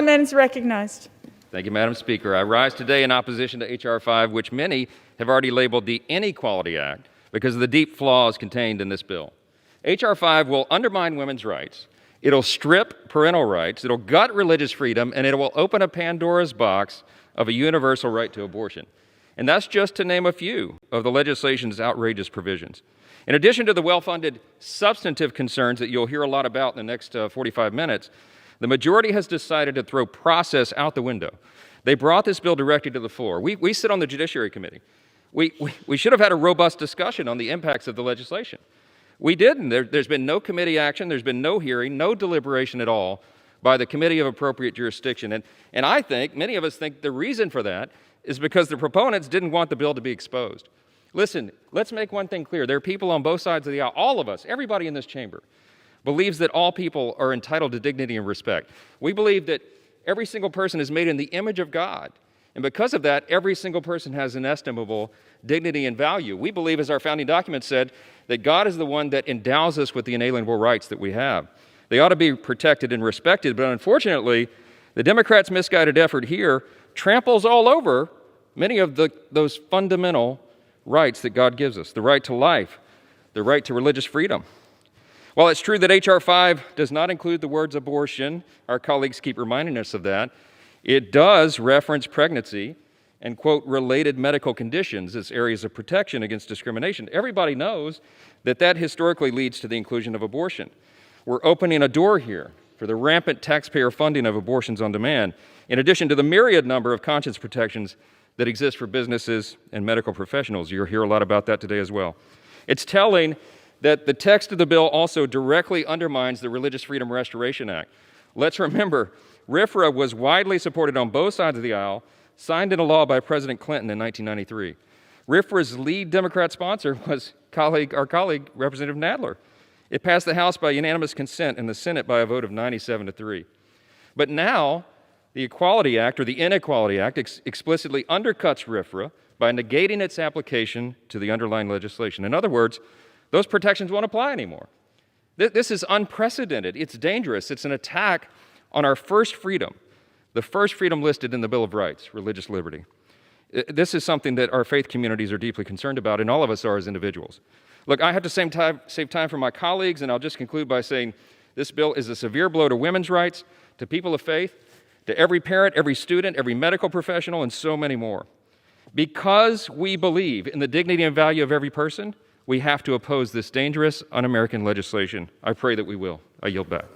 Gentleman is recognized. Thank you, Madam Speaker. I rise today in opposition to H.R. 5, which many have already labeled the Inequality Act because of the deep flaws contained in this bill. H.R. 5 will undermine women's rights. It'll strip parental rights. It'll gut religious freedom, and it will open a Pandora's box of a universal right to abortion. And that's just to name a few of the legislation's outrageous provisions. In addition to the well-funded substantive concerns that you'll hear a lot about in the next 45 minutes, the majority has decided to throw process out the window. They brought this bill directly to the floor. We sit on the Judiciary Committee. We should have had a robust discussion on the impacts of the legislation. We didn't. There's been no committee action. There's been no hearing, no deliberation at all by the Committee of Appropriate Jurisdiction. And I think, many of us think the reason for that is because the proponents didn't want the bill to be exposed. Listen, let's make one thing clear. There are people on both sides of the aisle, all of us, everybody in this chamber, believes that all people are entitled to dignity and respect. We believe that every single person is made in the image of God. And because of that, every single person has inestimable dignity and value. We believe, as our founding document said, that God is the one that endows us with the inalienable rights that we have. They ought to be protected and respected, but unfortunately, the Democrats' misguided effort here tramples all over many of those fundamental rights that God gives us: the right to life, the right to religious freedom. While it's true that H.R. 5 does not include the words abortion, our colleagues keep reminding us of that, it does reference pregnancy and, quote, related medical conditions as areas of protection against discrimination. Everybody knows that that historically leads to the inclusion of abortion. We're opening a door here for the rampant taxpayer funding of abortions on demand, in addition to the myriad number of conscience protections that exist for businesses and medical professionals. You'll hear a lot about that today as well. It's telling that the text of the bill also directly undermines the Religious Freedom Restoration Act. Let's remember, RFRA was widely supported on both sides of the aisle, signed into law by President Clinton in 1993. RFRA's lead Democrat sponsor was our colleague, Representative Nadler. It passed the House by unanimous consent and the Senate by a vote of 97-3. But now, the Equality Act, or the Inequality Act, explicitly undercuts RFRA by negating its application to the underlying legislation. In other words, those protections won't apply anymore. This is unprecedented. It's dangerous. It's an attack on our first freedom, the first freedom listed in the Bill of Rights, religious liberty. This is something that our faith communities are deeply concerned about, and all of us are as individuals. Look, I have to save time for my colleagues, and I'll just conclude by saying this bill is a severe blow to women's rights, to people of faith, to every parent, every student, every medical professional, and so many more. Because we believe in the dignity and value of every person, we have to oppose this dangerous, un-American legislation. I pray that we will. I yield back.